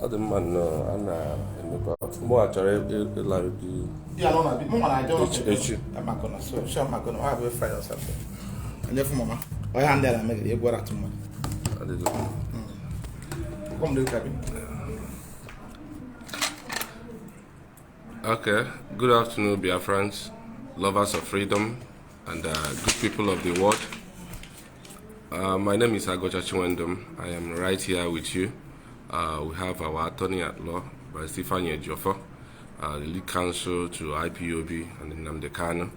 Other man, no, and more like Yeah, no, no, more I don't the I'm not gonna so sure I'm not gonna have a Friday or something. And therefore, Mama, I hand there and make it go out to money. Come to cabin. Okay, good afternoon, dear friends, lovers of freedom, and good people of the world. My name is Aguocha Chinwendu. I am right here with you. We have our attorney at law, by Stephen Ejiofor, the lead counsel to IPOB and Nnamdi Kanu,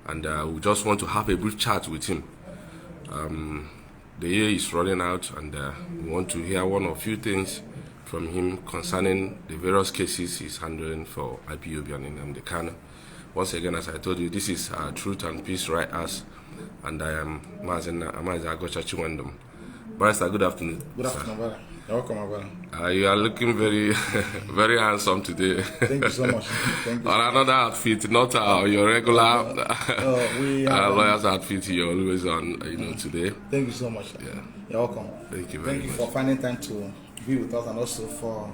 and we just want to have a brief chat with him. The year is running out, and we want to hear one or few things from him concerning the various cases he's handling for IPOB and Nnamdi Kanu. Once again, as I told you, this is Truth and Peace Right Us, and I am Aguocha Chinwendu. Barrister, good afternoon. Good afternoon, brother. You're welcome, brother. You are looking very, very handsome today. Thank you so much. Thank you. On another outfit, not your regular lawyer's outfit you're always on, today. Thank you so much. Yeah. You're welcome. Thank you very much. Thank you for finding time to be with us, and also for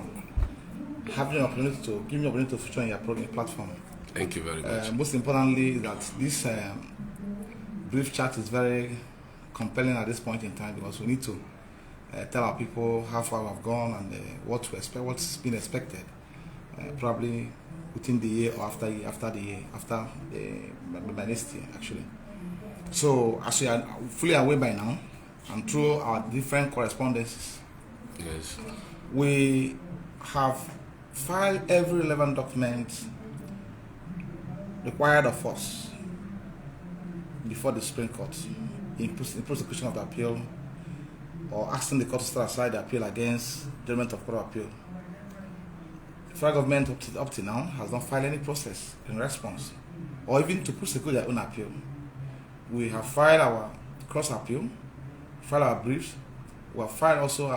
having an opportunity to give me an opportunity to feature on your program platform. Thank you very much. Most importantly, that this brief chat is very compelling at this point in time, because we need to tell our people how far we've gone and what to expect, what's been expected, probably within the year or after by next year, actually. So, as we are fully aware by now, and through our different correspondences, Yes. we have filed every relevant document required of us before the Supreme Court in prosecution of the appeal, or asking the court to set aside the appeal against judgment of court of appeal. The federal government up to now has not filed any process in response, or even to prosecute their own appeal. We have filed our cross appeal, filed our briefs. We have filed also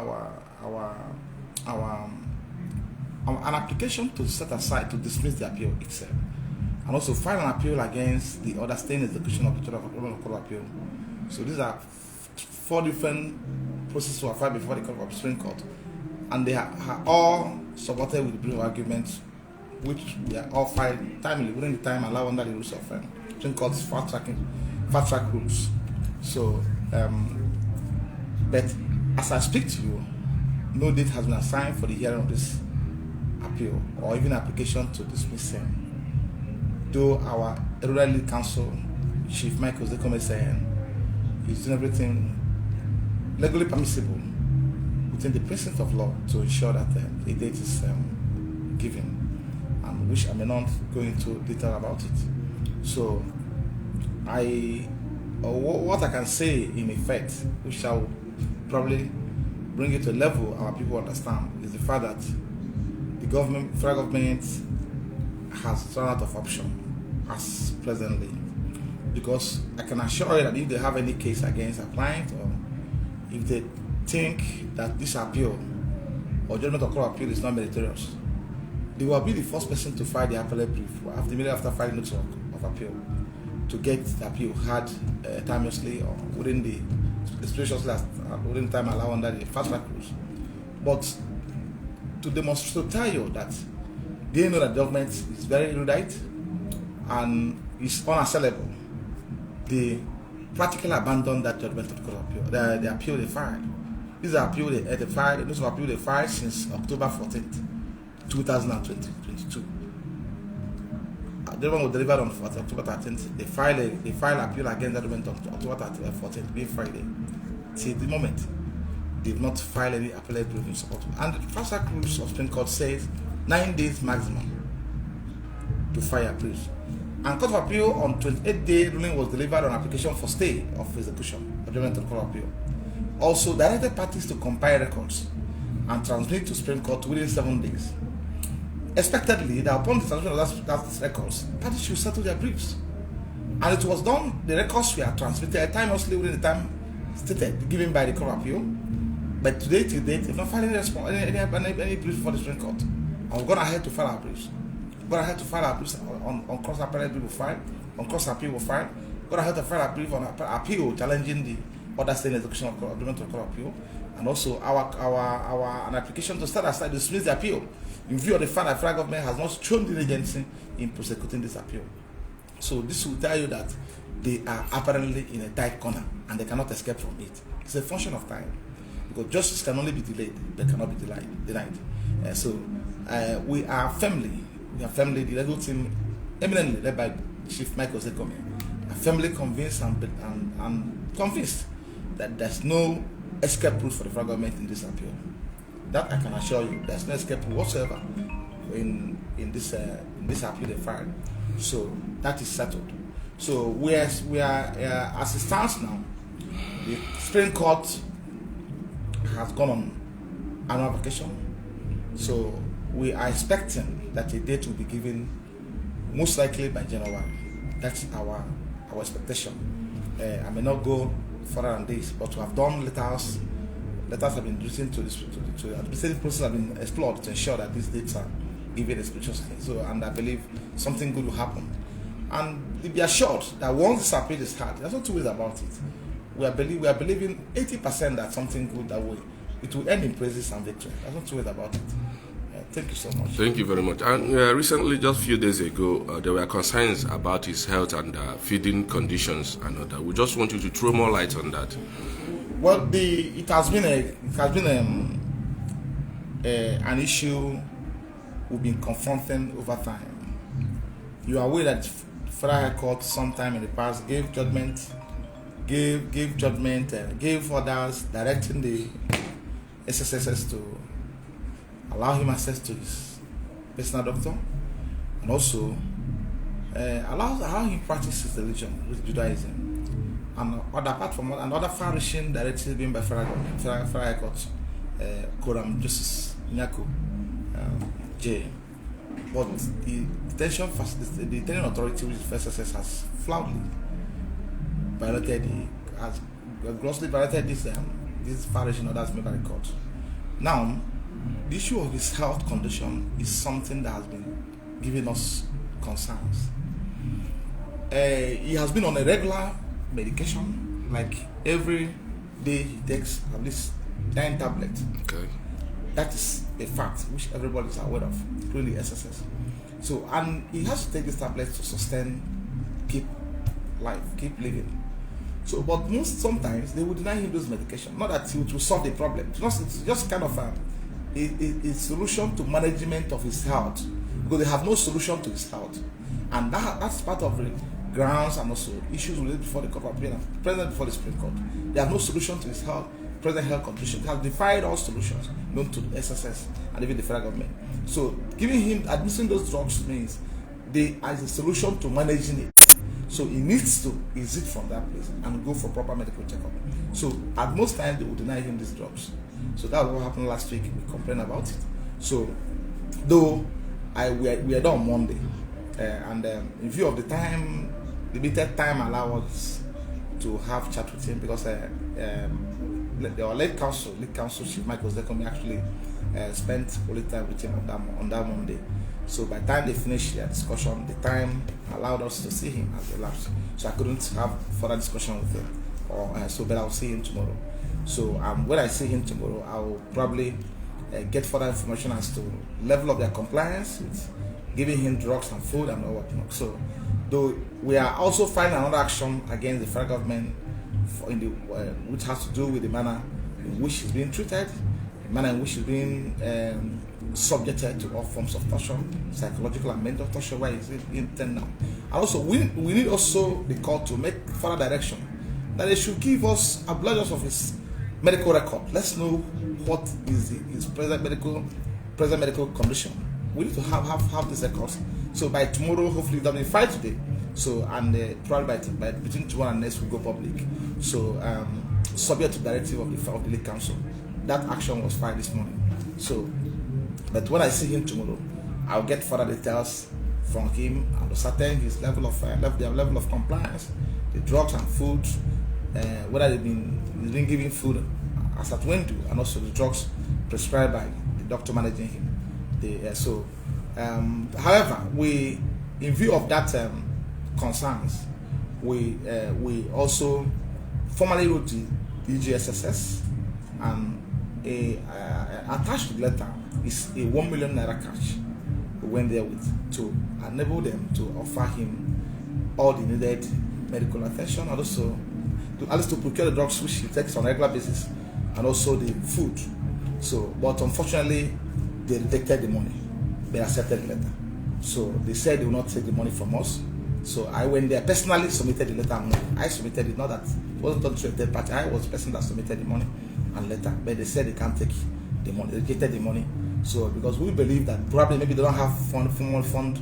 an application to set aside, to dismiss the appeal itself, and also file an appeal against the other staying execution of the judgment of court of appeal. So these are 4 different processes were filed before the Supreme Court, and they are all supported with brief arguments, which we are all filed timely within the time allowed under the rules of Supreme Court's fast track rules. So, but as I speak to you, no date has been assigned for the hearing of this appeal or even application to dismiss him. Though our elderly counsel, Chief Michael Zekome, saying he's doing everything legally permissible within the principles of law to ensure that a date is given, and which I may not go into detail about it. So, what I can say in effect, which shall probably bring it to a level our people understand, is the fact that the federal government has run out of option as presently, because I can assure you that if they have any case against a client, or if they think that this appeal or judgment of court appeal is not meritorious, they will be the first person to file the appellate brief immediately after filing notice of appeal, to get the appeal heard timelessly or within the within the time allowed under the fast track rules. But to demonstrate, to tell you that they know that the government is very erudite and is unassailable, they practically abandoned that judgment of the court of appeal. The appeal they filed. This is an appeal they filed. This is an appeal they filed since October 14th, 2022. The one was delivered on October 13th. They filed appeal against the judgment on October 14th, being Friday. See, the moment they've not filed any appellate brief in support. And the fast track rules of Supreme Court says 9 days maximum to file briefs. And Court of Appeal on 28-day ruling was delivered on application for stay of execution of judgment of Court of Appeal. Also directed parties to compile records and transmit to Supreme Court within 7 days. Expectedly, that upon the transmission of that records, parties should settle their briefs. And it was done, the records were transmitted timelessly within the time stated, given by the Court of Appeal. But today, till date, they've not filed any brief for the Supreme Court. And we're going ahead to file our briefs. We're going ahead to file our briefs on cross appellate brief will file, on cross appeal will file. We're going ahead to file a brief on appeal challenging the other state execution of judgment of Court of Appeal. and also an application to start aside dismiss the appeal in view of the fact that federal government has not shown diligence in prosecuting this appeal. So this will tell you that they are apparently in a tight corner and they cannot escape from it. It's a function of time, because justice can only be delayed, they cannot be denied. We are firmly, the legal team, eminently led by Chief Michael Zekome, are firmly convinced and convinced that there's no escape route for the federal government in this appeal. That I can assure you, there's no escape route whatsoever in this appeal they filed. So that is settled. So we are as it stands now, the Supreme Court has gone on annual vacation. So we are expecting that a date will be given most likely by January. That's our expectation. I may not go further than this, but we have done letters. Letters have been written to the administrative process have been explored to ensure that these dates are given expeditiously. So, and I believe something good will happen. And be assured that once this appeal is hard, there's no two ways about it. We are believing 80% that something good it will end in praises and victory. There's no two ways about it. Thank you so much. Thank you very much. And recently, just a few days ago, there were concerns about his health and feeding conditions and all that. We just want you to throw more light on that. Well, it has been an issue we've been confronting over time. You are aware that Federal High Court sometime in the past gave orders directing the SSSS to allow him access to his personal doctor, and also allow him practice his religion with Judaism, and apart from another far-reaching directive given by Federal High Court, Quorum Justice Nyako J. But the detention authority, which is FSSS, has flatly grossly violated this far-reaching orders made by the court. Now, the issue of his health condition is something that has been giving us concerns. He has been on a regular medication, like every day he takes at least 9 tablets. Okay. That is a fact which everybody is aware of, including the SSS. So, and he has to take these tablets to sustain, keep living. So, but sometimes they will deny him those medication. Not that it will solve the problem. It's just kind of a solution to management of his health, because they have no solution to his health, and that's part of the grounds and also issues related before the Court of Appeal and present before the Supreme Court. They have no solution to his present health condition. They have defied all solutions known to the SSS and even the federal government. So administering those drugs means as a solution to managing it. So he needs to exit from that place and go for proper medical checkup. So at most times they will deny him these drugs. So that was what happened last week. We complained about it. So though we are done on Monday, and in view of the limited time allowed us to have chat with him, because our late counsel Chief Michael Zekome actually spent only time with him on that Monday. So by the time they finished their discussion, the time allowed us to see him has elapsed. So I couldn't have further discussion with him, but I'll see him tomorrow. So when I see him tomorrow, I will probably get further information as to level of their compliance with giving him drugs and food and all whatnot. So, though we are also filing another action against the federal government which has to do with the manner in which he's being treated, the manner in which he's being subjected to all forms of torture, psychological and mental torture, where he's in now. And also, we need also the court to make further direction that they should give us a blood of his medical record. Let's know what is his present medical condition. We need to have this records. So by tomorrow, hopefully, that will be filed today. So probably by between tomorrow and next, we go public. So subject to directive of the lead counsel, that action was filed this morning. So, but when I see him tomorrow, I'll get further details from him and ascertain his level of compliance, the drugs and food, whether he's been giving food as at when to, and also the drugs prescribed by the doctor managing him. However, in view of that concerns, we also formally wrote the DGSSS and attached to the letter is a 1 million naira cash. We went there with to enable them to offer him all the needed medical attention, and also at least to procure the drugs which he takes on a regular basis, and also the food. So, but unfortunately, they rejected the money. They accepted the letter. So they said they will not take the money from us. So I went there, personally submitted the letter. I submitted it, not that it wasn't done to a third party. I was the person that submitted the money and letter, but they said they can't take the money. They rejected the money. So because we believe that probably maybe they don't have fund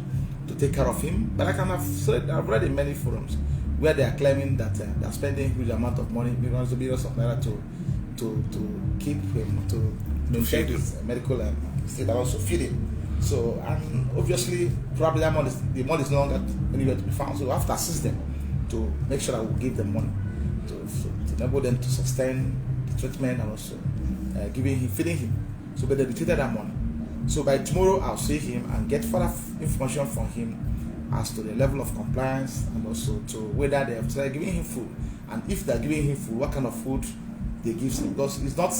to take care of him. But I've read in many forums where they are claiming that they're spending a huge amount of money, millions of naira to keep him, to maintain his medical state, and also feed him. So, and obviously, probably the money is no longer anywhere to be found. So we have to assist them to make sure that we give them money to enable them to sustain the treatment, and also feeding him. So, but they retained that money. So by tomorrow, I'll see him and get further information from him as to the level of compliance, and also to whether they have started giving him food, and if they're giving him food, what kind of food they give him, because it's not.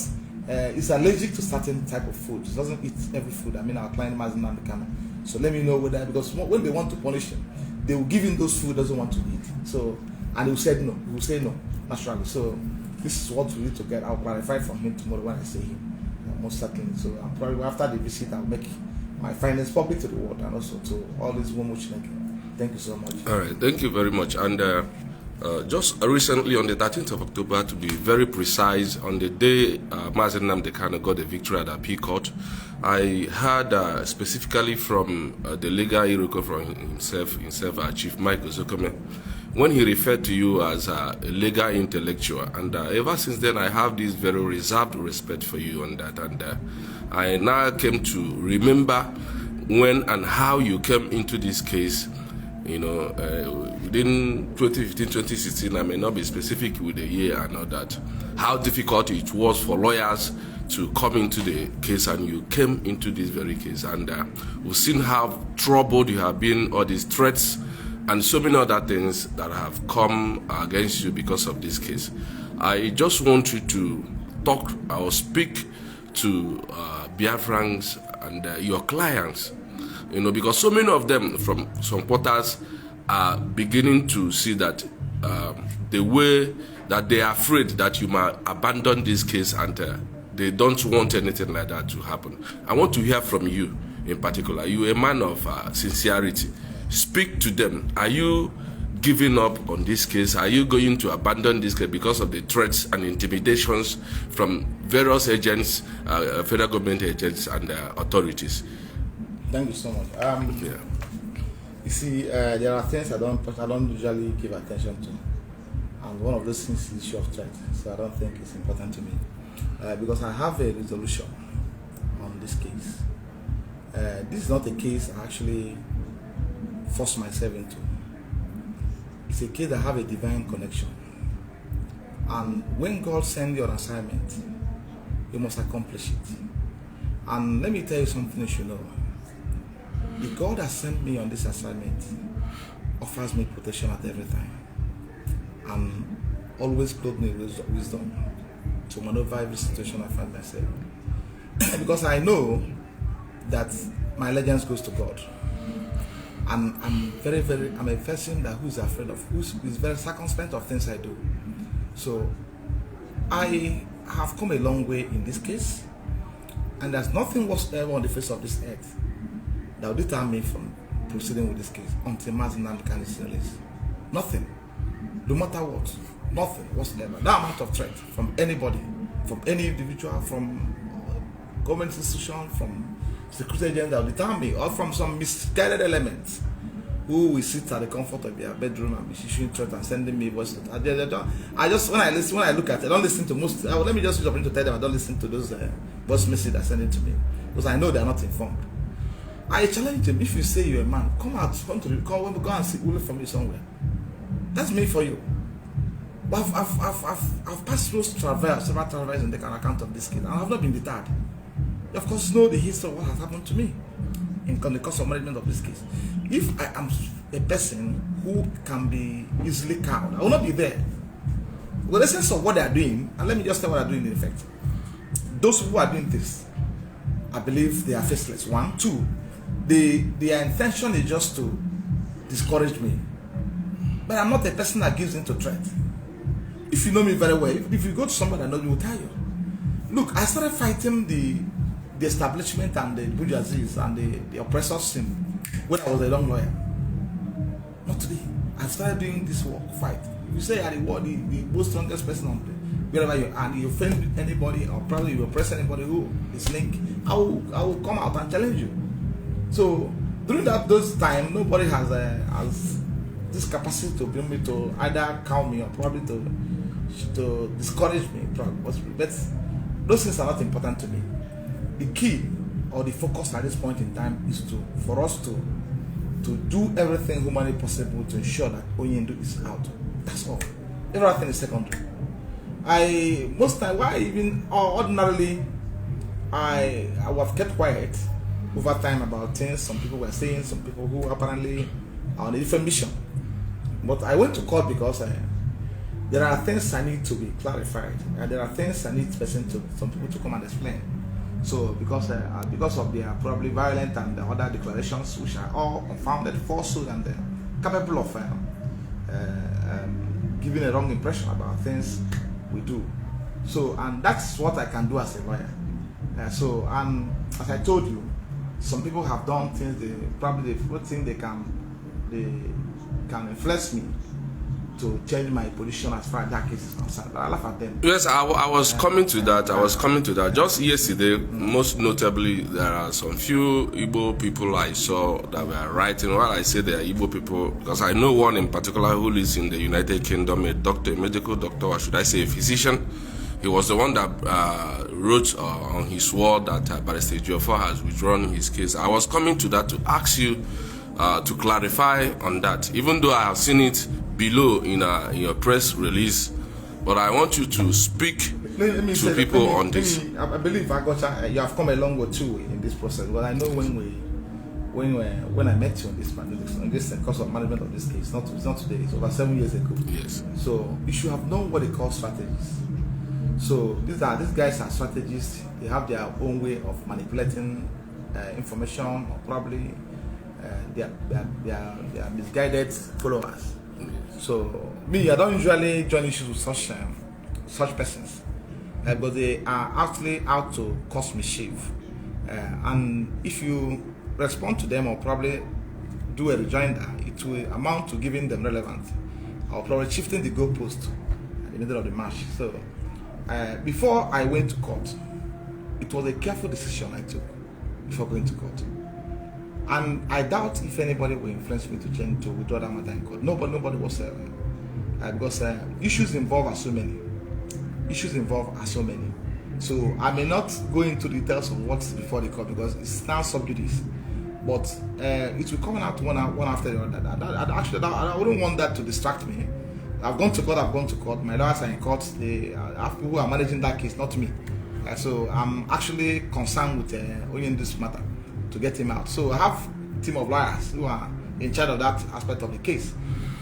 It's allergic to certain type of food. It doesn't eat every food. I mean, our client Mazinam Kama. So let me know whether, because when they want to punish him, they will give him those food he doesn't want to eat. So, and he will say no. He will say no naturally. So this is what we need to get. I'll clarify from him tomorrow when I see him, most certainly. So I'm probably after the visit, I'll make my findings public to the world, and also to all these women. Thank you so much. All right, thank you very much. And just recently, on the 13th of October, to be very precise, on the day Mazen Nnamdi Kanu got the victory at the Appeal Court, I heard specifically from the legal Iroko from himself, Chief Mike Ozokome, when he referred to you as a legal intellectual. And ever since then, I have this very reserved respect for you on that. And I now came to remember when and how you came into this case. You know, within 2015, 2016, I may not be specific with the year and all that, how difficult it was for lawyers to come into the case, and you came into this very case. And we've seen how troubled you have been, all these threats, and so many other things that have come against you because of this case. I just want you to talk or speak to Biafrans and your clients. You know, because so many of them from some portals are beginning to see that the way that they are afraid that you might abandon this case, and they don't want anything like that to happen. I want to hear from you in particular. You're a man of sincerity. Speak to them. Are you giving up on this case? Are you going to abandon this case because of the threats and intimidations from various agents, federal government agents, and authorities? Thank you so much. You see, there are things I don't usually give attention to, and one of those things is issue of threat. So I don't think it's important to me because I have a resolution on this case. This is not a case I actually force myself into. It's a case that have a divine connection, and when God sends you an assignment, you must accomplish it. And let me tell you something you should know. The God that sent me on this assignment offers me protection at every time, and always clothes me with wisdom to maneuver every situation I find myself. Because I know that my allegiance goes to God, and I'm a person that who is afraid of, who is very circumspect of things I do. So I have come a long way in this case, and there's nothing whatsoever on the face of this earth that will deter me from proceeding with this case until Mazen Nnamdi Kanu is released. Nothing. No matter what. Nothing whatsoever. That amount of threat from anybody, from any individual, from government institution, from security agents that will deter me, or from some misguided elements who will sit at the comfort of their bedroom and be issuing threats and sending me voice notes. I just when I look at it, I don't listen to most. Let me just use opportunity to tell them I don't listen to those voice messages that send it to me, because I know they are not informed. I challenge them. If you say you're a man, come out, go and see Ulu for me somewhere. That's me for you. But I've passed through several trials in the account of this case, and I have not been deterred. You of course know the history of what has happened to me in the course of management of this case. If I am a person who can be easily cowed, I will not be there. With the sense of what they are doing, and let me just tell what they are doing in effect. those who are doing this, I believe they are faceless. One, two, their intention is just to discourage me. But I'm not a person that gives into threat. If you know me very well, if you go to somebody I know, you will tell you. Look, I started fighting the establishment and the bourgeoisies and the oppressors when I was a young lawyer. Not today. I started doing this work, fight. You say at the world, the most strongest person on wherever you are, and you offend anybody or probably you oppress anybody who is linked, I will come out and challenge you. So during those time, nobody has this capacity to bring me to either calm me or probably to discourage me. But those things are not important to me. The key or the focus at this point in time is for us to do everything humanly possible to ensure that Onyendu is out. That's all. Everything is secondary. Ordinarily, I would have kept quiet over time about things some people were saying, some people who apparently are on a different mission. But I went to court because there are things I need to be clarified. There are things I need some people to come and explain. So because of their probably violent and other declarations, which are all unfounded, falsehood, and capable of giving a wrong impression about things we do. So, and that's what I can do as a lawyer. And as I told you, some people have done things they think they can influence me to change my position as far as that case is concerned. But I laugh at them. Yes, I was coming to that. I was coming to that. Just yesterday, most notably, there are some few Igbo people I saw that were writing. While I say they are Igbo people, because I know one in particular who lives in the United Kingdom, a medical doctor, or should I say a physician. He was the one that wrote on his wall that Barrister Ejiofor has withdrawn his case. I was coming to that to ask you to clarify on that, even though I have seen it below in your press release, but I want you to speak to people on this. I believe Aguocha, you have come a long way too in this process. But I know when I met you on this course of management of this case, it's not today, it's over 7 years ago. Yes. So you should have known what they call strategies. So these guys are strategists. They have their own way of manipulating information, or probably they are misguided followers. So me, I don't usually join issues with such persons, but they are actually out to cause mischief. And if you respond to them or probably do a rejoinder, it will amount to giving them relevance, or probably shifting the goalpost in the middle of the match. So before I went to court, it was a careful decision I took before going to court. And I doubt if anybody will influence me to withdraw that matter in court. Nobody was because issues involved are so many. So I may not go into details of what's before the court because it's now sub judice. But it will come out one after the other. I wouldn't want that to distract me. I've gone to court. My lawyers are in court. They have people who are managing that case, not me. So I'm actually concerned with Onyendu's matter, to get him out. So I have a team of lawyers who are in charge of that aspect of the case,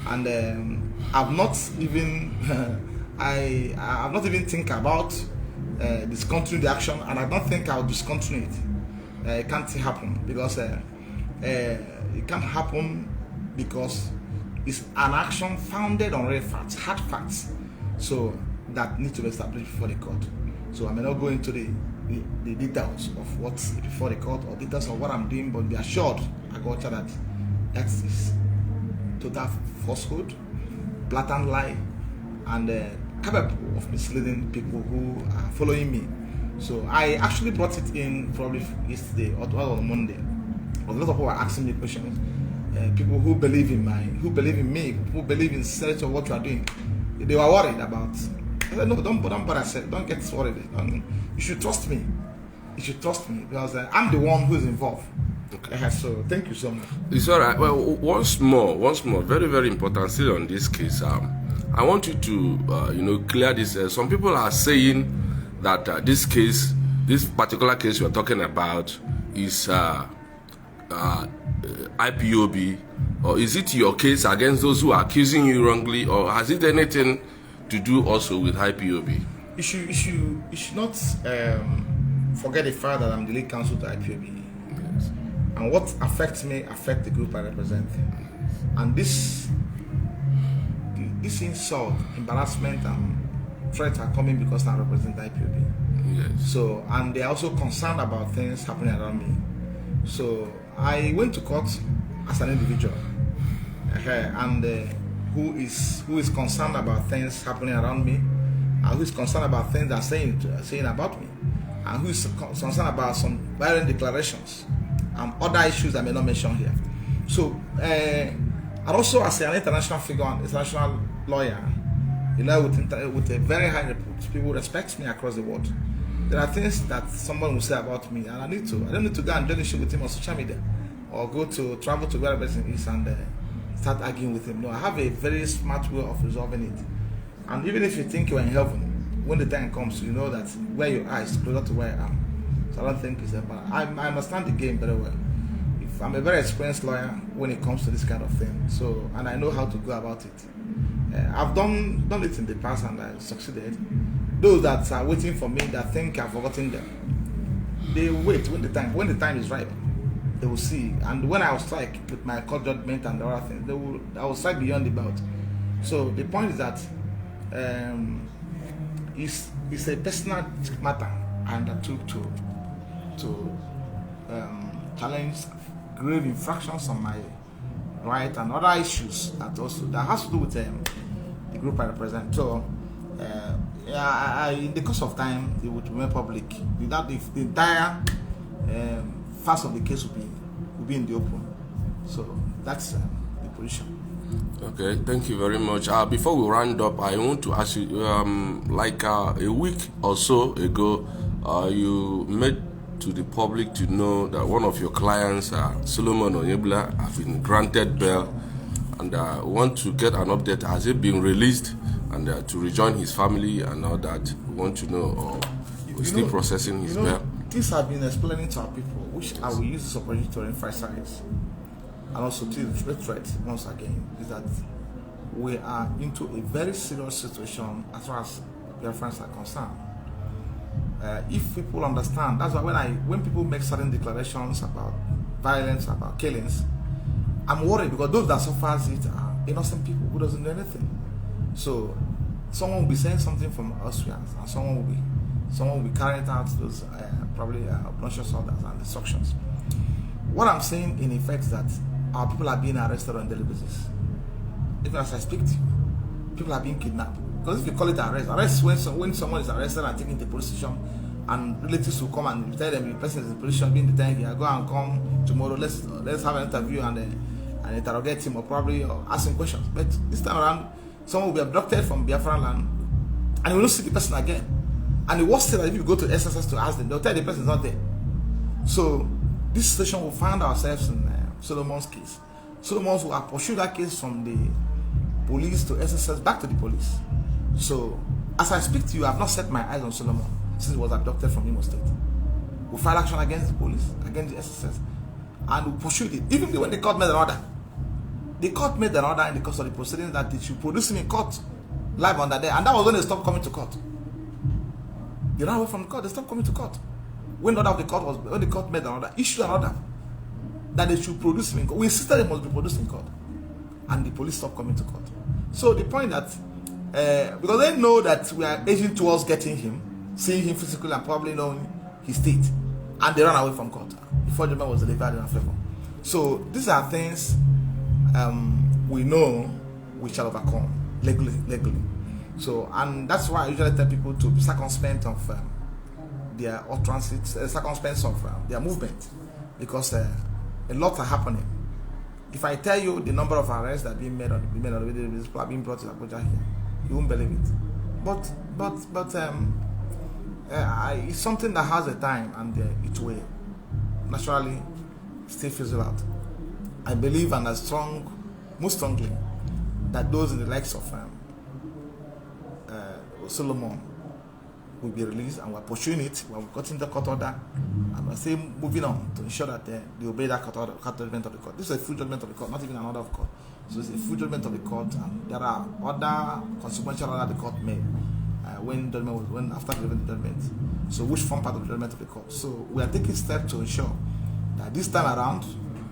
and I've not even I have not even think about discontinue the action, and I don't think I'll discontinue it. It can't happen because it can't happen because it's an action founded on real facts, hard facts, so that need to be established before the court. So I may not go into the details of what's before the court or details of what I'm doing, but be assured, Aguocha, that is total falsehood, blatant lie, and capable of misleading people who are following me. So I actually brought it in probably yesterday or on Monday. A lot of people were asking me questions. People who believe in me, who believe in the sincerity of what you are doing. They were worried about. I said, no, don't bother. Don't get worried. You should trust me. You should trust me because I'm the one who is involved. Okay. So thank you so much. It's all right. Well, once more, very, very important still on this case. I want you to, clear this. Some people are saying that this particular case we're talking about, is IPOB, or is it your case against those who are accusing you wrongly, or has it anything to do also with IPOB? You should not forget the fact that I'm the lead counsel to IPOB. Yes. And what affects me affect the group I represent. And this insult, embarrassment, and threats are coming because I represent IPOB. Yes. So, and they're also concerned about things happening around me. So I went to court as an individual, and who is concerned about things happening around me, and who is concerned about things they're saying about me, and who is concerned about some violent declarations and other issues I may not mention here. So, and also as an international figure, an international lawyer, with a very high repute, people respect me across the world. There are things that someone will say about me, and I don't need to go and join issue with him on social media, or travel to where the person is and start arguing with him. No, I have a very smart way of resolving it. And even if you think you're in heaven, when the time comes, you know that where you are is closer to where I am. So I don't think it's but I understand the game very well. If I'm a very experienced lawyer when it comes to this kind of thing. So, and I know how to go about it. I've done it in the past and I succeeded. Those that are waiting for me, that think I've forgotten them, they wait when the time is right. They will see. And when I will strike with my court judgment and the other things, I will strike beyond the belt. So the point is that it's a personal matter I undertook to challenge grave infractions on my right and other issues that has to do with the group I represent. So in the course of time, it would remain public. The entire face of the case will be in the open. So that's the position. Okay, thank you very much. Before we round up, I want to ask you, a week or so ago, you made to the public to know that one of your clients, Solomon Onyebula, have been granted bail, and want to get an update. Has he been released and to rejoin his family and all that? We want to know, or we're still processing his bail. Things have been explaining to our people, which I will use this opportunity to emphasize, and also to reiterate once again, is that we are into a very serious situation as far as their friends are concerned. If people understand, that's why when people make certain declarations about violence, about killings, I'm worried because those that suffers it are innocent people who doesn't do anything. So someone will be saying something from Austrians, and someone will be carrying out those probably obnoxious orders and instructions. What I'm saying in effect is that our people are being arrested on daily basis. Even as I speak to you, people are being kidnapped. Because if you call it arrest when someone is arrested and taken to police station, and relatives will come and tell them the person is in position being detained here, go and come tomorrow, let's have an interview and interrogate him, or probably ask him questions. But this time around, someone will be abducted from Biafran land and you will not see the person again. And the worst thing is that if you go to SSS to ask them, they'll tell the person is not there. So this situation will find ourselves in Solomon's case. Solomon's will have pursued that case from the police to SSS back to the police. So as I speak to you, I have not set my eyes on Solomon since he was abducted from Imo State. We filed action against the police, against the SSS, and we pursued it. Even when the court made an order, in the course of the proceedings that they should produce him in court live on that day, and that was when they stopped coming to court. They ran away from the court. They stopped coming to court. When the court made an order, issued an order that they should produce him in court. We insisted they must be produced in court, and the police stopped coming to court. So the point that because they know that we are edging towards getting him, seeing him physically, and probably knowing his state, and they ran away from court before judgment was delivered in our favor. So these are things we know we shall overcome legally. So, and that's why I usually tell people to be circumspect of their utterances, circumspect of their movement, because a lot are happening. If I tell you the number of arrests that are being made on the video, people are being brought to Abuja here, you won't believe it. But it's something that has a time, and it will naturally still fizzle out. I believe, and most strongly, that those in the likes of Solomon will be released, and we're pursuing it. We're getting the court order, and we're still moving on to ensure that they obey that court judgment of the court. This is a full judgment of the court, not even an order of court. So it's a full judgment of the court, and there are other consequential orders the court made, when after delivering the judgment. So which form part of the judgment of the court. So we are taking steps to ensure that this time around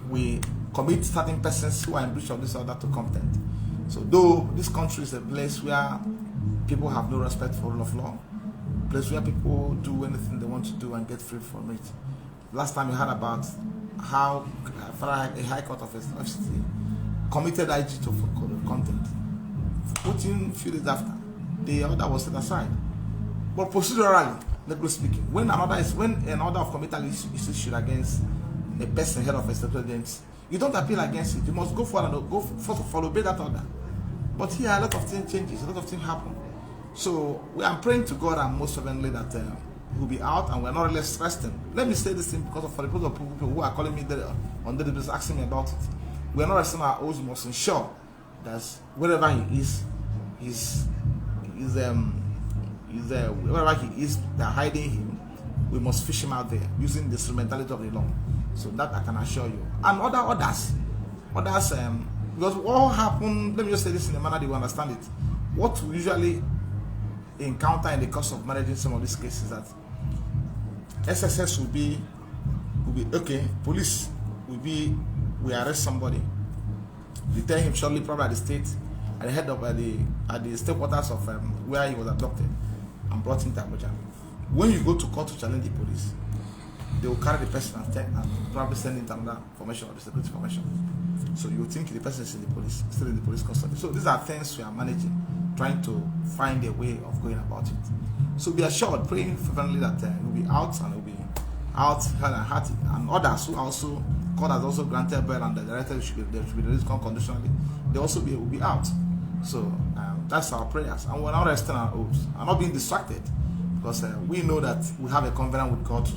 we commit certain persons who are in breach of this order to contempt. So though this country is a place where people have no respect for rule of law, a place where people do anything they want to do and get free from it. Last time we heard about how a high court of FCT committed IG to contempt. Within a few days after, the order was set aside. But procedurally, legally speaking, when an order of committal is issued against a person head of a state agency, you don't appeal against it. You must go forward and obey that order. But here, a lot of things changes, a lot of things happen. So we are praying to God and most fervently that we'll be out and we're not really stressing. Let me say this thing because for the people who are calling me on the daily asking me about it. We're not resting our oaths, must ensure that wherever he is, wherever he is, they're hiding him. We must fish him out there using the instrumentality of the law. So that I can assure you. And others, because what happened, let me just say this in a manner that you understand it. What we usually encounter in the course of managing some of these cases that SSS will be okay, police will be, we arrest somebody, detain him shortly, probably at the state, at the head of at the state quarters of where he was abducted, and brought him to Abuja. When you go to court to challenge the police, they will carry the person and probably send it another formation or the security formation. So you think the person is in the police, still in the police custody. So these are things we are managing, trying to find a way of going about it. So be assured, praying fervently that we'll be out and we'll be out hard and hearty. And others who also, God has also granted bail and the director should be released conditionally, they also will be out. So that's our prayers. And we're not resting our oaths. I'm not being distracted because we know that we have a covenant with God to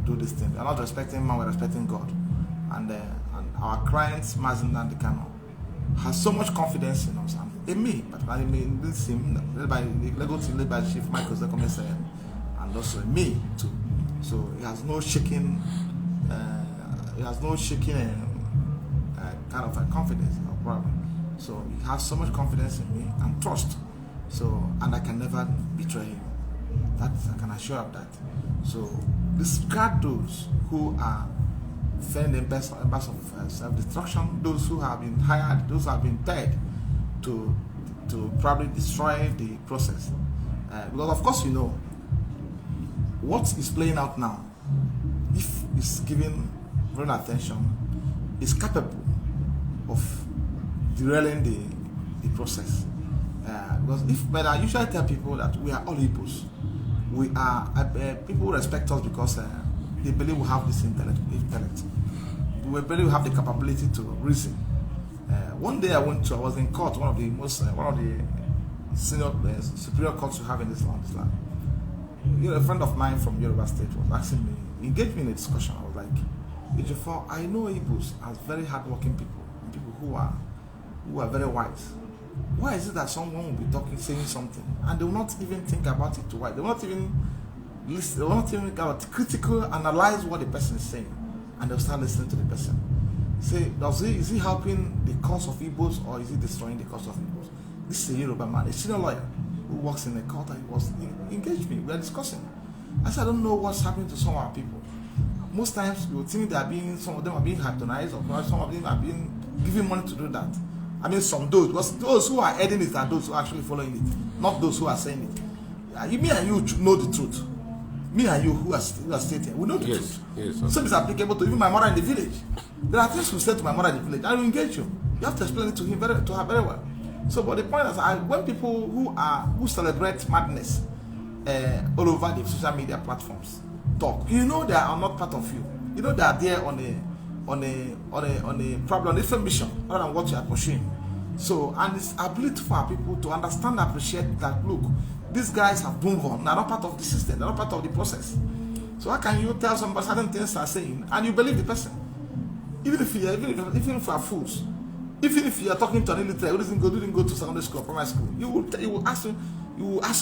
do this thing. We're not respecting man, we're respecting God. And our clients, Mazin and the Kano, has so much confidence in us. And in me, but in this team, led by the legal team, led by Chief Michael Zekomese, and also in me too. So he has no shaking, kind of a confidence or problem. So he has so much confidence in me and trust. So, and I can never betray him. That I can assure of that. So discard those who are defending the best of self-destruction, those who have been hired, those who have been paid to probably destroy the process. Because of course you know what is playing out now, if it's given real attention, is capable of derailing the process. But I usually tell people that we are all Igbos. We are people respect us because they believe we have this intellect. We believe we have the capability to reason. One day I was in court, one of the senior superior courts we have in this land. You know, a friend of mine from Yoruba State was asking me, he engaged me in a discussion. I was like, Ejiofor, I know Igbos as very hardworking people, and people who are very wise. Why is it that someone will be saying something, and they will not even think about it too wide? They will not even listen, they will not even critical analyze what the person is saying, and they'll start listening to the person. Say, is he helping the cause of Igbos, or is he destroying the cause of Igbos? This is a Yoruba man, a senior lawyer who works in the court, and he engaged me. We are discussing. I said, I don't know what's happening to some of our people. Most times you think some of them are being hypnotized, or some of them are being given money to do that. I mean, because those who are heading it are those who are actually following it, not those who are saying it. Me and you know the truth. Me and you who are stating, we know the truth. Yes. So it's applicable to even my mother in the village. There are things we say to my mother in the village. I will engage you. You have to explain it to her very well. So, but the point is, when people who celebrate madness all over the social media platforms talk, you know they are not part of you. You know they are there on a problem, different mission, rather than what you are pursuing. So, and it's ability for our people to understand and appreciate that, look, these guys have moved on. They're not part of the system. They're not part of the process. So how can you tell somebody certain things are saying and you believe the person? Even if you are fools, even if you are talking to an illiterate who didn't go to secondary school or primary school, you will ask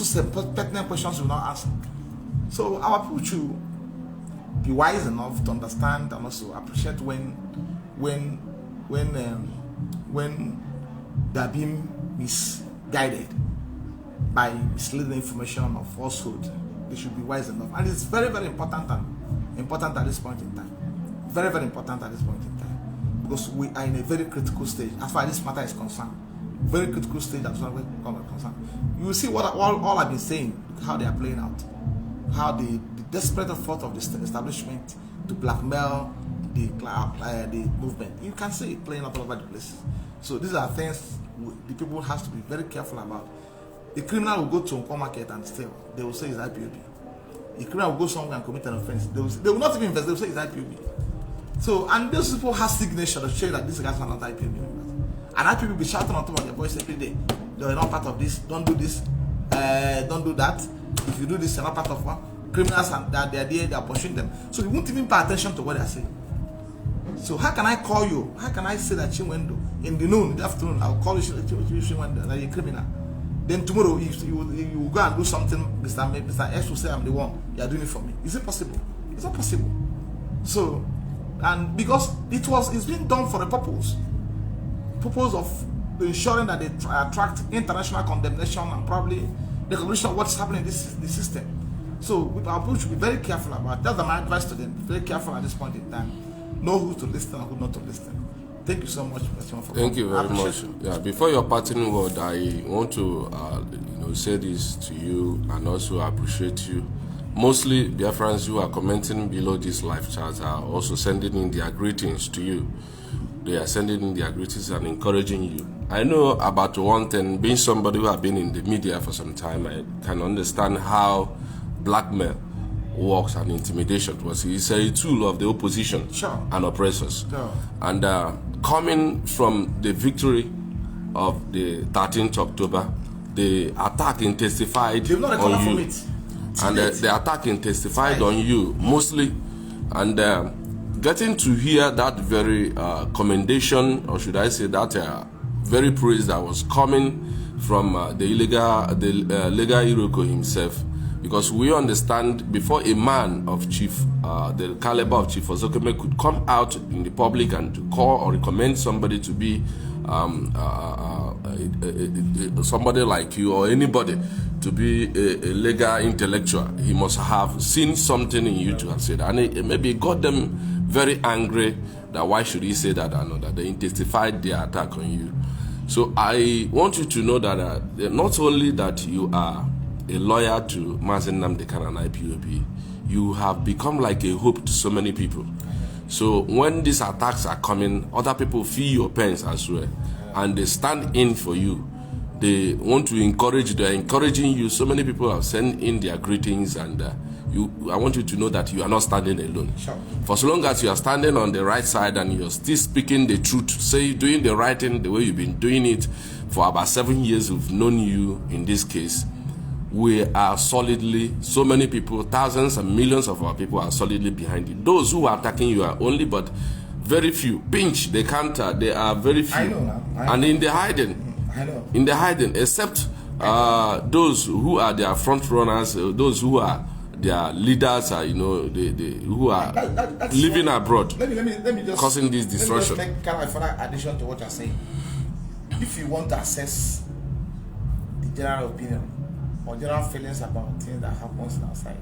some pertinent questions you will not answer. So our people should be wise enough to understand and also appreciate when they are being misguided. by misleading information or falsehood. They should be wise enough. And it's very, very important at this point in time. Very, very important at this point in time. Because we are in a very critical stage as far as this matter is concerned. Very critical stage as far as we're concerned. You will see what all I've been saying, how they are playing out. How the desperate effort of the establishment to blackmail the movement. You can see it playing out all over the place. So these are things the people have to be very careful about. A criminal will go to a market and steal. They will say it's IPOB. A criminal will go somewhere and commit an offense. They will not even invest. They will say it's IPOB. So, and those people have signature to show that these guys are not IPOB members. And IPOB will be shouting on top of their voice every day. They are not part of this. Don't do this. Don't do that. If you do this, you're not part of one. Criminals and they are there. They are pushing them. So you won't even pay attention to what they are saying. So how can I call you? How can I say that Chinwendu in the noon, in the afternoon, I'll call you Chinwendu, that you're a criminal. Then tomorrow you go and do something, Mr. X will say I'm the one, you are doing it for me. Is it possible? It's not possible. So, and because it's been done for a purpose of ensuring that they attract international condemnation and probably recognition of what's happening in this system. So our people should be very careful about it. That's my advice to them. Be very careful at this point in time. Know who to listen and who not to listen. Thank you so much, Mr. for Thank you very much. Yeah, before your parting word, I want to say this to you and also appreciate you. Mostly Biafrans who are commenting below this live chat are also sending in their greetings to you. They are sending in their greetings and encouraging you. I know about one thing, being somebody who have been in the media for some time, I can understand how blackmail works and intimidation was. It's a tool of the opposition and oppressors. And coming from the victory of the 13th October, the attack intensified on you. And the attack intensified on you mostly. And getting to hear that very commendation, or should I say that very praise that was coming from the legal Iroko himself. Because we understand before a man of the caliber of Chief Ozokeme could come out in the public and to call or recommend somebody to be somebody like you or anybody to be a legal intellectual, he must have seen something in you to have said. And it maybe got them very angry that why should he say that and that they intensified their attack on you. So I want you to know that not only that you are a lawyer to Mazen Namdekan and IPOB, you have become like a hope to so many people. So when these attacks are coming, other people feel your pains as well, and they stand in for you. They want to encourage, they're encouraging you. So many people have sent in their greetings, and I want you to know that you are not standing alone. Sure. For so long as you are standing on the right side and you're still speaking the truth, doing the right thing the way you've been doing it for about 7 years we've known you in this case, we are solidly, so many people, thousands and millions of our people are solidly behind you. Those who are attacking you are only but very few. Pinch, they can't, they are very few. I know. And in the hiding, except those who are their front runners, those who are their leaders, who are living abroad, let me just causing this destruction. Let me just make kind of further addition to what you're saying. If you want to assess the general opinion or general feelings about things that happens outside,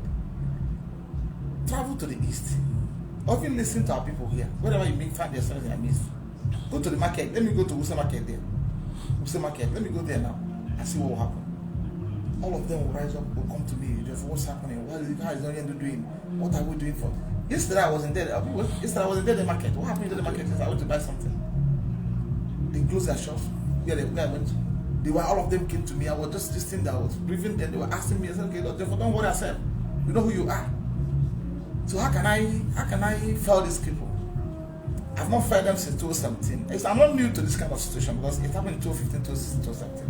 travel to the east, or even listen to our people here, wherever you may find yourself in the midst. Go to the market. Let me go to Wuse Market there. Wuse Market. Let me go there now and see what will happen. All of them will rise up, will come to me. Just what's happening? How is Oriental doing? What are we doing for? Yesterday I wasn't there. Yesterday I wasn't there in the market. What happened in the market? I went to buy something. They closed their shops. Yeah, I went to. All of them came to me. I was just listening. I was briefing them. They were asking me. I said, okay, therefore, don't worry. I said, you know who you are. So how can I fail these people? I've not failed them since 2017. I'm not new to this kind of situation because it happened in 2015, 2017.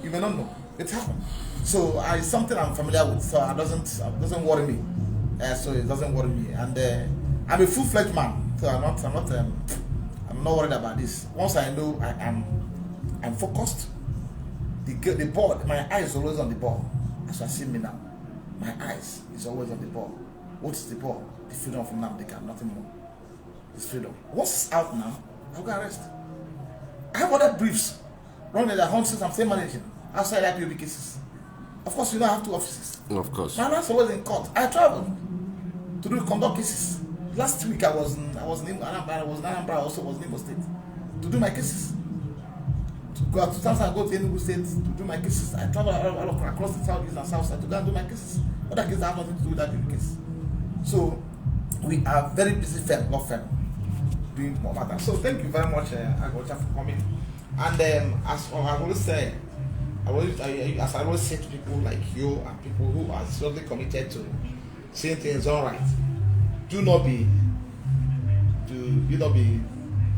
You may not know. It happened. So it's something I'm familiar with. So it doesn't worry me. So it doesn't worry me. And I'm a full-fledged man. So I'm not worried about this. Once I know I'm focused. The ball, my eyes is always on the ball. As you see me now, my eyes is always on the ball. What is the ball? The freedom of Namdekan, nothing more. It's freedom. Once it's out now, I'll go arrest. I have other briefs running the home since I'm still managing outside IPOB cases. Of course, you don't have two offices. Of course. My last was in court. I traveled to do conduct cases. Last week I was in Anambra, I also was in Imo State to do my cases. To go to Enugu State to do my cases. I travel all across the south, east, and south side to go and do my cases. Other cases have nothing to do with that in case. So we are very busy law firm doing more matters. So thank you very much, Aguocha, for coming. And as I always say, as I always say to people like you and people who are solely committed to seeing things all right, do not be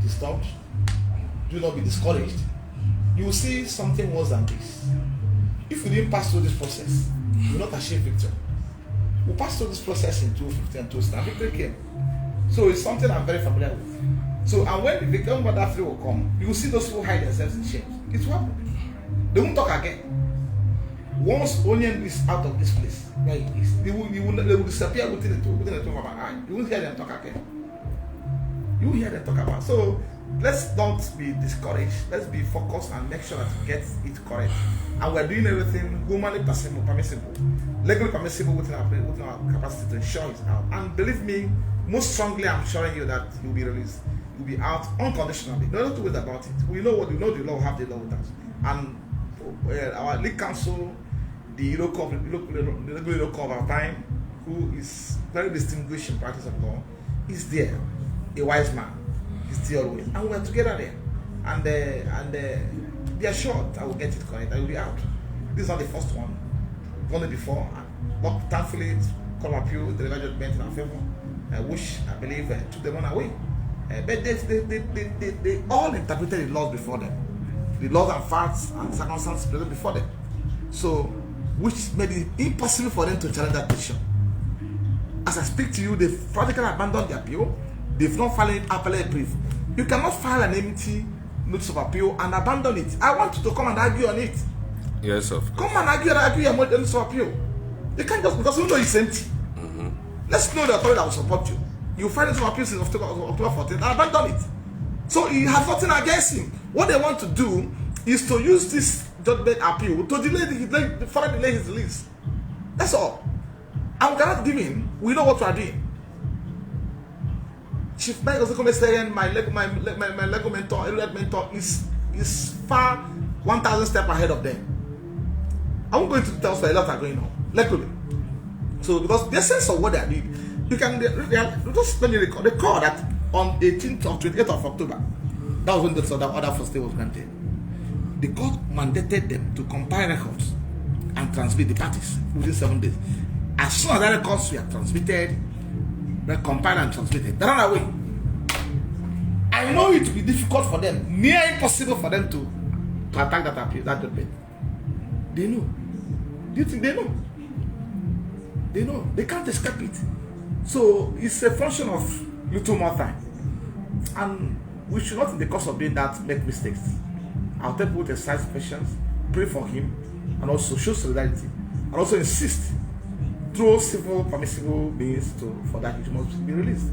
disturbed, do not be discouraged. You will see something worse than this. If you didn't pass through this process, you will not achieve victory. We passed through this process in 2015 and 2016, and victory came. So it's something I'm very familiar with. So, and when the victory that free will come, you will see those who hide themselves in shame. It will happen. They won't talk again. Once Onion is out of this place, where he is, they will disappear within the top of our eye. You won't hear them talk again. You will hear them talk about. So let's not be discouraged. Let's be focused and make sure that we get it correct. And we're doing everything humanly permissible, legally permissible within our capacity to ensure it's out. And believe me, most strongly, I'm assuring you that you'll be released. You'll be out unconditionally. Don't have to worry about it. We know the law. We have the law with us. And our legal counsel, the local of our time, who is very distinguished in practice of law, is there. A wise man is there always, and we're together there. And be assured, I will get it correct. I will be out. This is not the first one. One day before, but thankfully, Court of Appeal delivered judgment in our favor, which I believe took them on away. But they all interpreted the laws before them, the laws and facts and circumstances present before them. So, which made it impossible for them to challenge that decision. As I speak to you, they've practically abandoned the appeal. They've not filed an appellate brief. You cannot file an empty notice of appeal and abandon it. I want you to come and argue on it. Yes, of course. Come and argue your notice of appeal. You can't just because you know it's empty. Let's know the authority that will support you. You file notice of appeal since October 14th and abandon it. So he has nothing against him. What they want to do is to use this judgment appeal to further delay his release. That's all. And we cannot give him. We know what we are doing. Chief Mike was come saying my legal mentor is far 1,000 steps ahead of them. I'm going to tell us a lot are going on. Luckily. So because the sense of what they are doing, you can just when you record that on 18th or 28th of October, that was when the order for stay was granted. The court mandated them to compile records and transmit the parties within 7 days. As soon as the records were transmitted, were compiled and transmitted, they ran away. I know it will be difficult for them, near impossible for them to attack that appeal, that judgment. They know. Do you think they know? They know. They can't escape it. So it's a function of little more time. And we should not, in the course of doing that, make mistakes. I'll tell people to exercise patience, pray for him, and also show solidarity, and also insist through civil permissible means for that he must be released.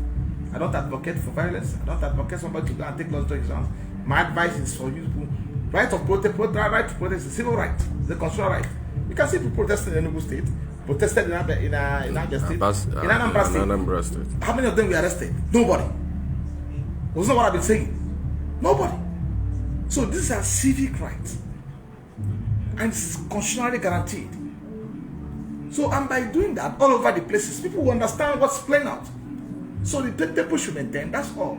I don't advocate for violence. I don't advocate somebody to go and take laws to his hands. My advice is for you to right to protest is a civil right, it's a constitutional right. You can see people protesting in Enugu State, protested in Abia State, in Anambra State. How many of them were arrested? Nobody. That's not what I've been saying. Nobody. So this is a civic right, and it's constitutionally guaranteed. So, and by doing that all over the places, people will understand what's playing out. So the people should maintain. That's all.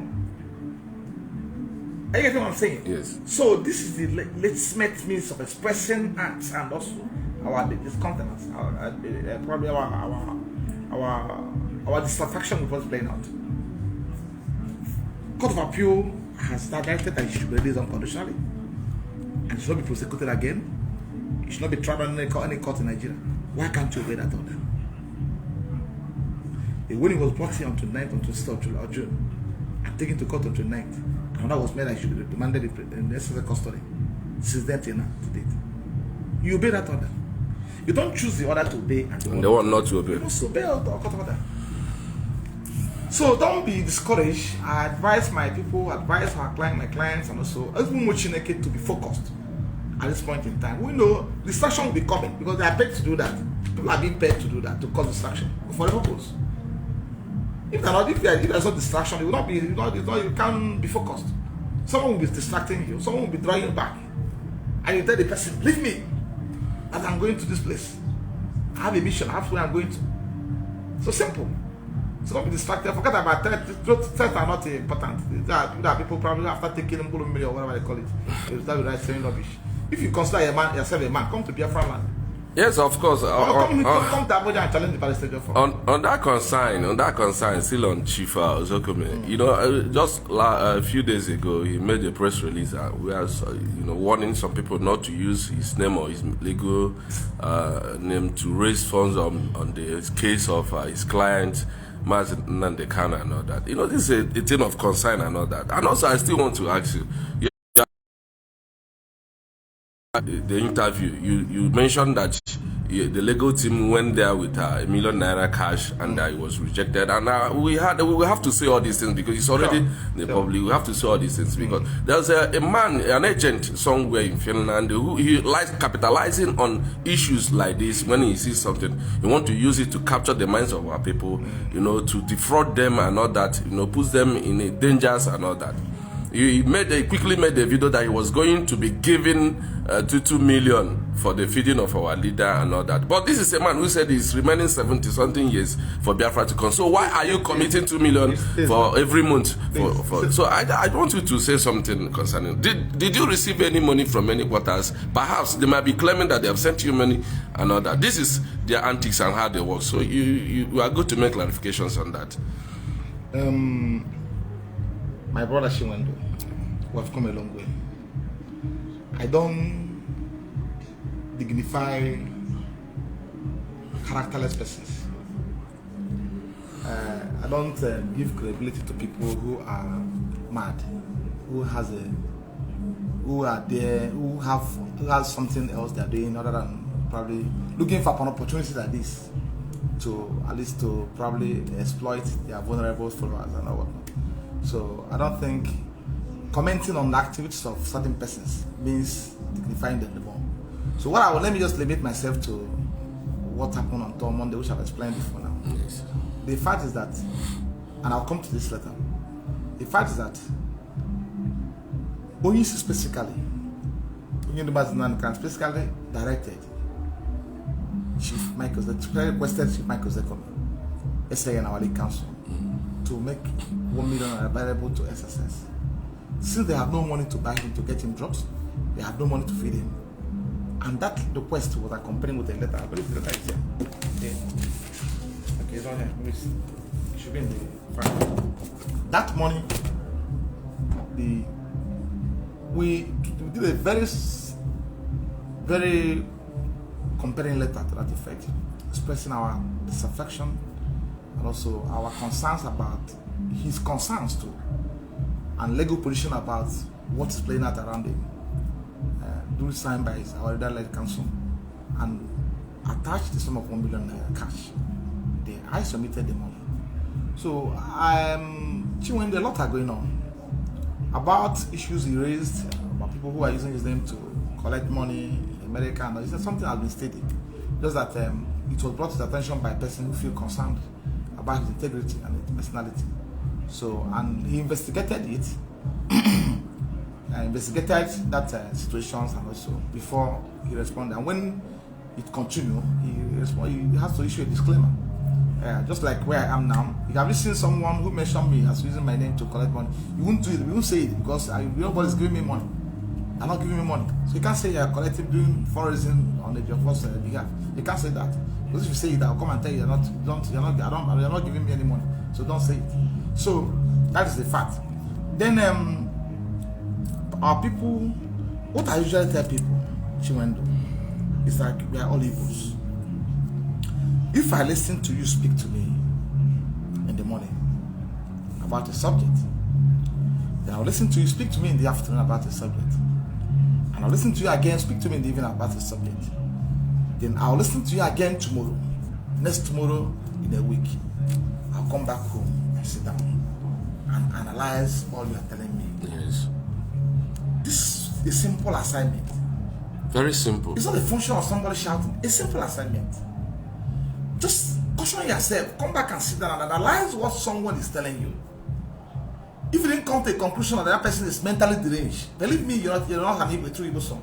Are you getting what I'm saying? Yes. So this is the legitimate means of expressing acts and also our discontentment, probably our dissatisfaction with what's playing out. Court of Appeal has directed that it should be released unconditionally, and it should not be prosecuted again. It should not be tried on any court in Nigeria. Why can't you obey that order? When it was brought here on 29th, on 26th of July or June, and taken to court on 29th, and that was made that should be demanded in necessary custody. Since then till now, to date, you obey that order. You don't choose the order to obey, and they want not to obey. You must obey the court order. So don't be discouraged. I advise my people, advise my clients, and also everyone watching to be focused. at this point in time. We know distraction will be coming because they are paid to do that. People are being paid to do that, to cause distraction for the purpose. If there's no distraction, you will not be, you can't be focused. Someone will be distracting you, someone will be drawing you back. And you tell the person, leave me, as I'm going to this place. I have a mission, I have where I'm going to. So simple. So don't be distracted. Forget about threats are not important. There are people probably after taking them or whatever they call it, they start with saying rubbish. If you consider yourself a man, come to Biafra land. Yes, of course. Come to Abuja and challenge the Palestinian for. On that concern, still on Chief Ozokome, just a few days ago, he made a press release where, warning some people not to use his name or his legal name to raise funds on the case of his client, Mazi Nnamdi and all that. This is a thing of concern and all that. And also, I still want to ask you, the interview, you mentioned that the legal team went there with $1 million cash and it was rejected, and we have to say all these things because it's already in the public. We have to say all these things because there's a man, an agent somewhere in Finland who he likes capitalizing on issues like this. When he sees something, he wants to use it to capture the minds of our people, to defraud them and all that, puts them in dangers and all that. He quickly made a video that he was going to be giving 2 million for the feeding of our leader and all that. But this is a man who said he's remaining 70-something years for Biafra to come. So why are you committing 2 million for every month? So I want you to say something concerning. Did you receive any money from any quarters? Perhaps they might be claiming that they have sent you money and all that. This is their antics and how they work. So you are good to make clarifications on that. My brother Chinwendu, we have come a long way. I don't dignify characterless persons. I don't give credibility to people who are mad, who have something else they are doing other than probably looking for an opportunity like this to at least to probably exploit their vulnerable followers and all whatnot. So I don't think commenting on the activities of certain persons means dignifying them more. So let me just limit myself to what happened on Monday, which I've explained before now. Yes. The fact is that, and I'll come to this later, the fact is that Oyinsi specifically directed Chief Michael, requested Chief Michael Zekomi, SA and our league council, to make 1 million available to SSS. Since they have no money to buy him, to get him drugs, they have no money to feed him. And that request was accompanied with a letter. I believe the letter is here. Okay, it's not here. It should be in the front. That money, we did a very compelling letter to that effect, expressing our disaffection and also our concerns about his concerns too, and legal position about what is playing out around him. Duly signed by our leader-led council and attached the sum of 1 million cash. I submitted the money. So Chinwendu, a lot are going on about issues he raised about people who are using his name to collect money in America. And it's something has been stated, just that it was brought to his attention by a person who feel concerned about his integrity and his personality. So, and he investigated it, investigated that situations, and also before he responded. And when it continued, he has to issue a disclaimer. Just like where I am now, if you have seen someone who mentioned me as using my name to collect money, you won't do it, you won't say it because nobody's giving me money. They're not giving me money. So you can't say you're collecting, doing fundraising on the person's behalf. You can't say that. Because if you say it, I'll come and tell you you're not giving me any money. So don't say it. So that is the fact. Then our people, what I usually tell people, Chinwendu, is like we are all equals. If I listen to you speak to me in the morning about a subject, then I'll listen to you speak to me in the afternoon about a subject, and I'll listen to you again speak to me in the evening about a subject. Then I'll listen to you again tomorrow, next tomorrow in a week. I'll come back home and sit down and analyze all you are telling me. Yes. This is a simple assignment. Very simple. It's not a function of somebody shouting. A simple assignment. Just caution yourself. Come back and sit down and analyze what someone is telling you. If you didn't come to a conclusion that that person is mentally deranged, believe me, you're not an evil, true evil son.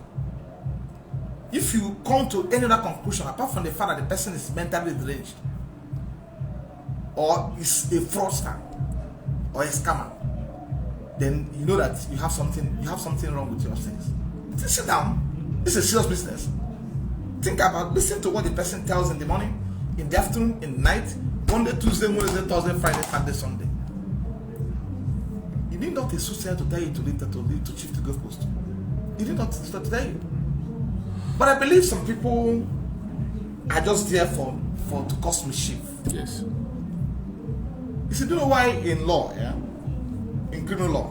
If you come to any other conclusion apart from the fact that the person is mentally deranged, or is a fraudster, or a scammer, then you know that you have something wrong with your things. Just sit down. This is serious business. Think about, listen to what the person tells in the morning, in the afternoon, in the night, Monday, Tuesday, Wednesday, Thursday, Friday, Saturday, Sunday. You need not a suicide to tell you to shift the goalpost. You need not to tell you. But I believe some people are just there for to cause mischief. Yes. You see, do you know why in law, yeah, in criminal law,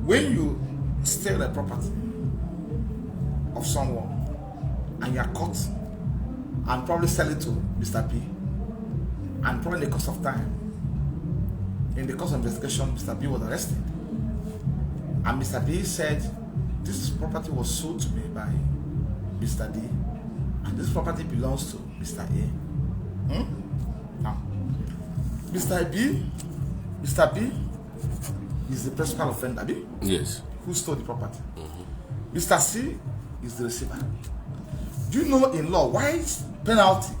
when you steal a property of someone and you are caught and probably sell it to Mr. P, and probably in the course of time, in the course of investigation, Mr. B was arrested, and Mr. B said, this property was sold to me by Mr. D, and this property belongs to Mr. A. Now, Mr. B is the principal offender, B? Yes. Who stole the property. Mr. C is the receiver. Do you know in law why is penalty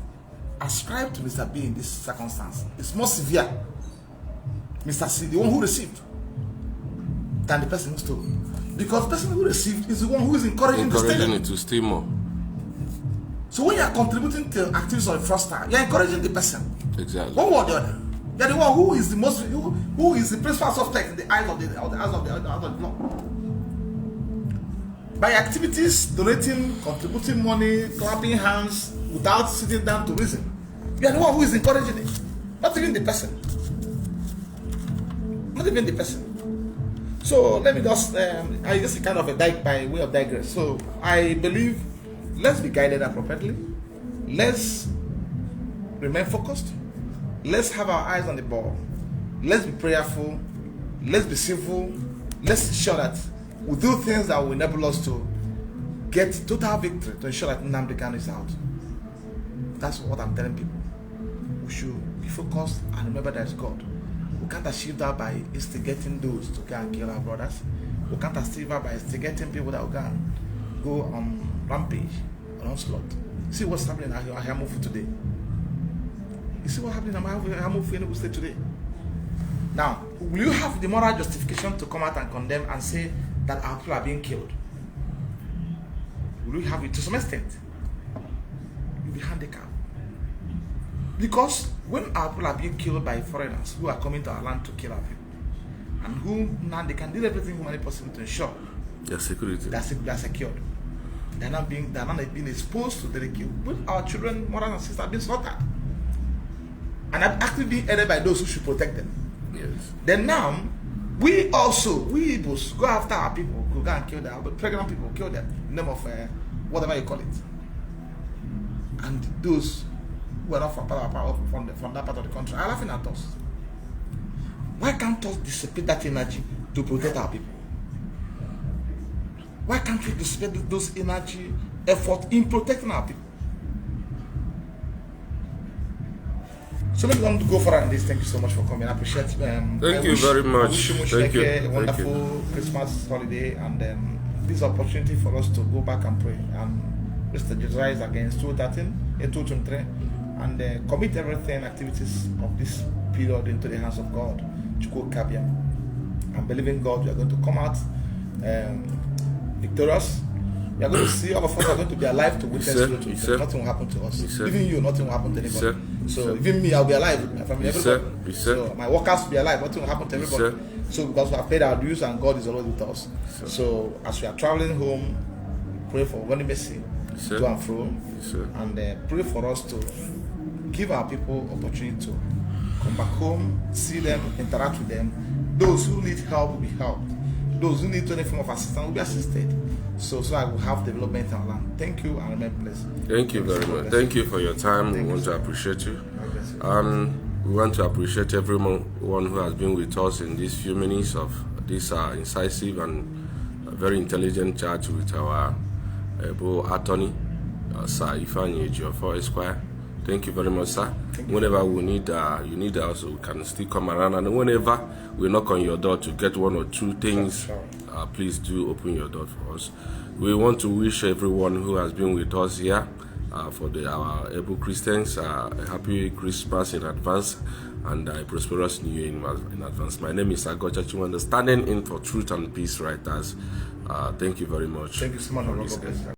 ascribed to Mr. B in this circumstance? It's more severe. Mr. C, the one who received, than the person who stole. Because the person who received is the one who is encouraging it to steal more. So when you are contributing to activities of a fraudster, you are encouraging the person. Exactly. One way or the other. You are the one who is the most, who is the principal suspect in the eyes of the law. By activities, donating, contributing money, clapping hands, without sitting down to reason, you are the one who is encouraging it. Not even the person. Not even the person. So let me just, I just kind of by way of digress. So I believe, let's be guided appropriately. Let's remain focused. Let's have our eyes on the ball. Let's be prayerful. Let's be civil. Let's ensure that we do things that will enable us to get total victory, to ensure that Nnamdi Kanu is out. That's what I'm telling people. We should be focused and remember there's God. We can't achieve that by instigating those to go and kill our brothers. We can't achieve that by instigating people that will go on rampage, on onslaught. See what's happening in Ahiamufu today. You see what happened in Ahiamufu in Enugu State today? Now, will you have the moral justification to come out and condemn and say that our people are being killed? Will you have it to some extent? You'll be handicapped. Because when our people are being killed by foreigners who are coming to our land to kill our people, and who now they can do everything humanly possible to ensure their security, they are secured. They're not being exposed to the kill. With our children, mothers and sisters are being slaughtered, and are actively being aided by those who should protect them. Yes. Then now, we Igbos go after our people, go and kill them, pregnant people, kill them in the name of whatever you call it. And those who are not from that part of the country are laughing at us. Why can't us dissipate that energy to protect our people? Why can't we dissipate those energy, effort in protecting our people? So let me want to go further on this. Thank you so much for coming. I appreciate it. Thank you very much. I wish you Thank you. a wonderful Christmas holiday, and this is an opportunity for us to go back and pray and strategize against 2023, and commit everything, activities of this period into the hands of God. I'm believing God, we are going to come out victorious. We are going to see all of us are going to be alive to witness truth. Nothing will happen to us. Even you, nothing will happen to anybody. So even me, I'll be alive. My family, everybody. So my workers will be alive. Nothing will happen to everybody. So because we have paid our dues and God is always with us. So as we are traveling home, pray for one mercy to and fro, and pray for us to give our people opportunity to come back home, see them, interact with them. Those who need help will be helped. Those who need any form of assistance will be assisted. So I will have development in our land. Thank you and remain blessed. Thank you very much. Thank you for your time. We want to appreciate you. We want to appreciate everyone who has been with us in these few minutes of this incisive and very intelligent chat with our Ebo Attorney, Sir Ifeanyi Ejiofor Esquire. Thank you very much, sir. Whenever we need, you need us, we can still come around. And whenever we knock on your door to get one or two things, please do open your door for us. We want to wish everyone who has been with us here, for our able Christians, a happy Christmas in advance and a prosperous New Year in advance. My name is Aguocha Chinwendu, standing in for Truth and Peace Writers. Thank you very much. Thank you so much.